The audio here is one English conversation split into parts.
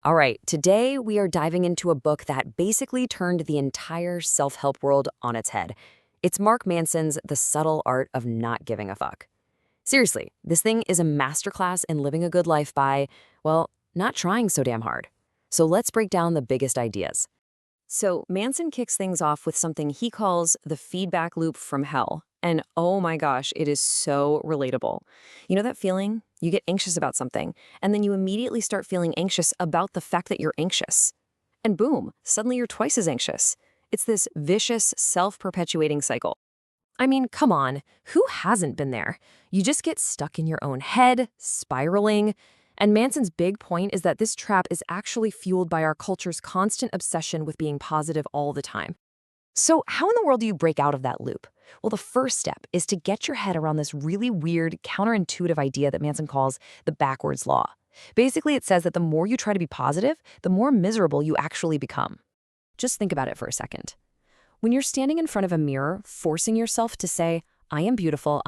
All right, today we are diving into a book that basically turned the entire self-help world on its head. It's Mark Manson's The Subtle Art of Not Giving a Fuck. Seriously, this thing is a masterclass in living a good life by, well, not trying so damn hard. So let's break down the biggest ideas. So Manson kicks things off with something he calls the feedback loop from hell. And oh my gosh, it is so relatable. You know that feeling? You get anxious about something, and then you immediately start feeling anxious about the fact that you're anxious. And boom, suddenly you're twice as anxious. It's this vicious, self-perpetuating cycle. I mean, come on, who hasn't been there? You just get stuck in your own head, spiraling. And Manson's big point is that this trap is actually fueled by our culture's constant obsession with being positive all the time. So how in the world do you break out of that loop? Well, the first step is to get your head around this really weird, counterintuitive idea that Manson calls the backwards law. Basically, it says that the more you try to be positive, the more miserable you actually become. Just think about it for a second. When you're standing in front of a mirror, forcing yourself to say, I am beautiful,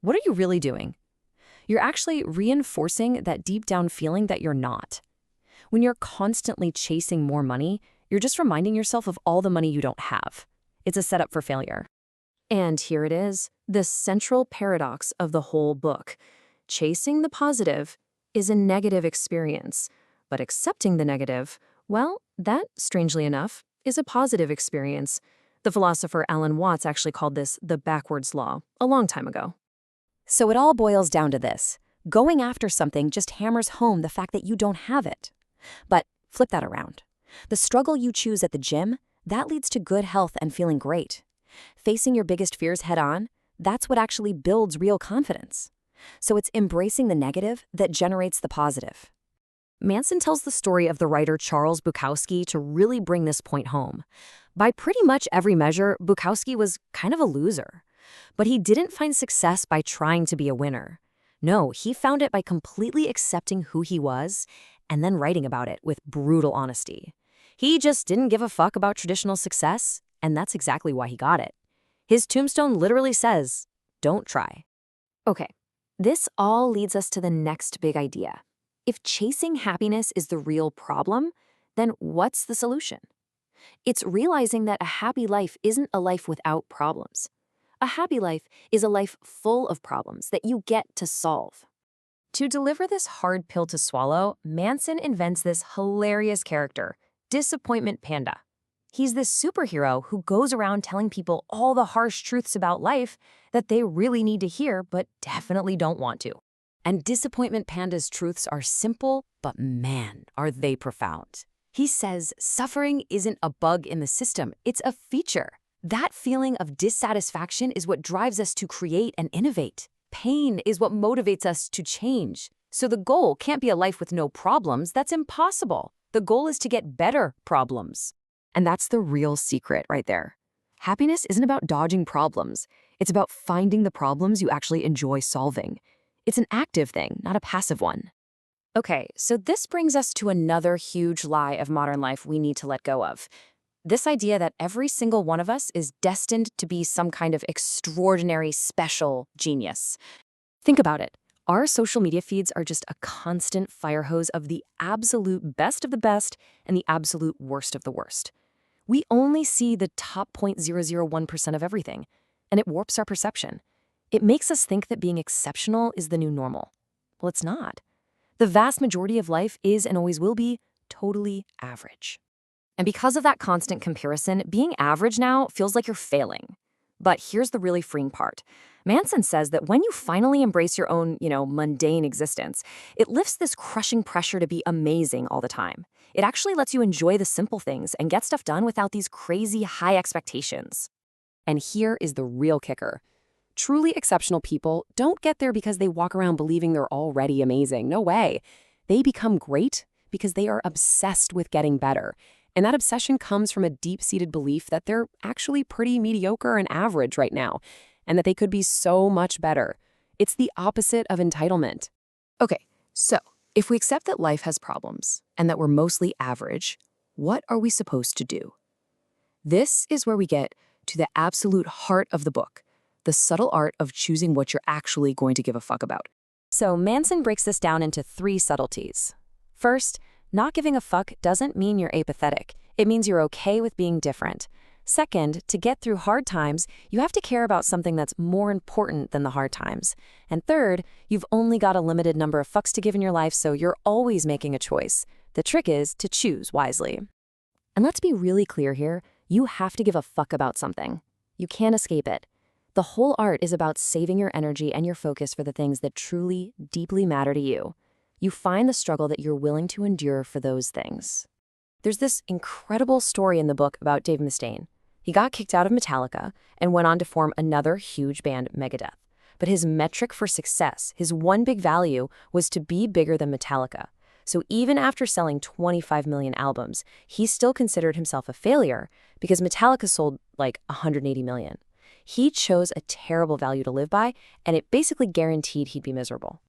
what are you really doing? You're actually reinforcing that deep down feeling that you're not. When you're constantly chasing more money, you're just reminding yourself of all the money you don't have. It's a setup for failure. And here it is, the central paradox of the whole book. Chasing the positive is a negative experience, but accepting the negative, well, that, strangely enough, is a positive experience. The philosopher Alan Watts actually called this the backwards law a long time ago. So it all boils down to this. Going after something just hammers home the fact that you don't have it. But flip that around. The struggle you choose at the gym, that leads to good health and feeling great. Facing your biggest fears head on, that's what actually builds real confidence. So it's embracing the negative that generates the positive. Manson tells the story of the writer Charles Bukowski to really bring this point home. By pretty much every measure, Bukowski was kind of a loser. But he didn't find success by trying to be a winner. No, he found it by completely accepting who he was and then writing about it with brutal honesty. He just didn't give a fuck about traditional success, and that's exactly why he got it. His tombstone literally says, don't try. Okay, this all leads us to the next big idea. If chasing happiness is the real problem, then what's the solution? It's realizing that a happy life isn't a life without problems. A happy life is a life full of problems that you get to solve. To deliver this hard pill to swallow, Manson invents this hilarious character, Disappointment Panda. He's this superhero who goes around telling people all the harsh truths about life that they really need to hear but definitely don't want to. And Disappointment Panda's truths are simple, but man, are they profound. He says suffering isn't a bug in the system, it's a feature. That feeling of dissatisfaction is what drives us to create and innovate. Pain is what motivates us to change. So the goal can't be a life with no problems. That's impossible. The goal is to get better problems. And that's the real secret right there. Happiness isn't about dodging problems. It's about finding the problems you actually enjoy solving. It's an active thing, not a passive one. Okay, so this brings us to another huge lie of modern life we need to let go of. This idea that every single one of us is destined to be some kind of extraordinary, special genius. Think about it. Our social media feeds are just a constant fire hose of the absolute best of the best and the absolute worst of the worst. We only see the top 0.001% of everything, and it warps our perception. It makes us think that being exceptional is the new normal. Well, it's not. The vast majority of life is and always will be totally average. And because of that constant comparison, being average now feels like you're failing. But here's the really freeing part. Manson says that when you finally embrace your own, mundane existence, it lifts this crushing pressure to be amazing all the time. It actually lets you enjoy the simple things and get stuff done without these crazy high expectations. And here is the real kicker. Truly exceptional people don't get there because they walk around believing they're already amazing. No way. They become great because they are obsessed with getting better. And that obsession comes from a deep-seated belief that they're actually pretty mediocre and average right now, and that they could be so much better. It's the opposite of entitlement. Okay, so if we accept that life has problems and that we're mostly average, what are we supposed to do? This is where we get to the absolute heart of the book, the subtle art of choosing what you're actually going to give a fuck about. So Manson breaks this down into 3 subtleties. First, Not giving a fuck doesn't mean you're apathetic. It means you're okay with being different. Second, to get through hard times, you have to care about something that's more important than the hard times. And third, you've only got a limited number of fucks to give in your life, so you're always making a choice. The trick is to choose wisely. And let's be really clear here, you have to give a fuck about something. You can't escape it. The whole art is about saving your energy and your focus for the things that truly, deeply matter to you. You find the struggle that you're willing to endure for those things. There's this incredible story in the book about Dave Mustaine. He got kicked out of Metallica and went on to form another huge band, Megadeth. But his metric for success, his one big value, was to be bigger than Metallica. So even after selling 25 million albums, he still considered himself a failure because Metallica sold like 180 million. He chose a terrible value to live by, and it basically guaranteed he'd be miserable.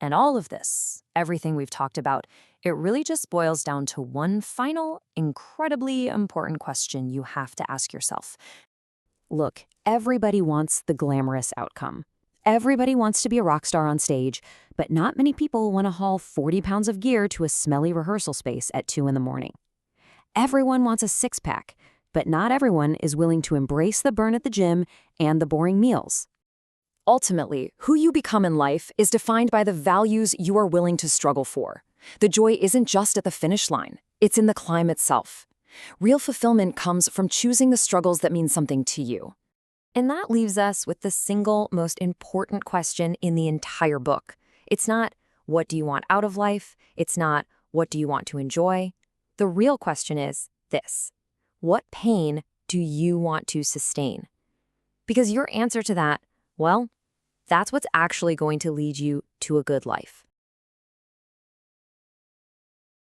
And all of this, everything we've talked about, it really just boils down to one final, incredibly important question you have to ask yourself. Look, everybody wants the glamorous outcome. Everybody wants to be a rock star on stage, but not many people want to haul 40 pounds of gear to a smelly rehearsal space at 2 in the morning. Everyone wants a six-pack, but not everyone is willing to embrace the burn at the gym and the boring meals. Ultimately, who you become in life is defined by the values you are willing to struggle for. The joy isn't just at the finish line, it's in the climb itself. Real fulfillment comes from choosing the struggles that mean something to you. And that leaves us with the single most important question in the entire book. It's not, what do you want out of life? It's not, what do you want to enjoy? The real question is this: what pain do you want to sustain? Because your answer to that, well, that's what's actually going to lead you to a good life.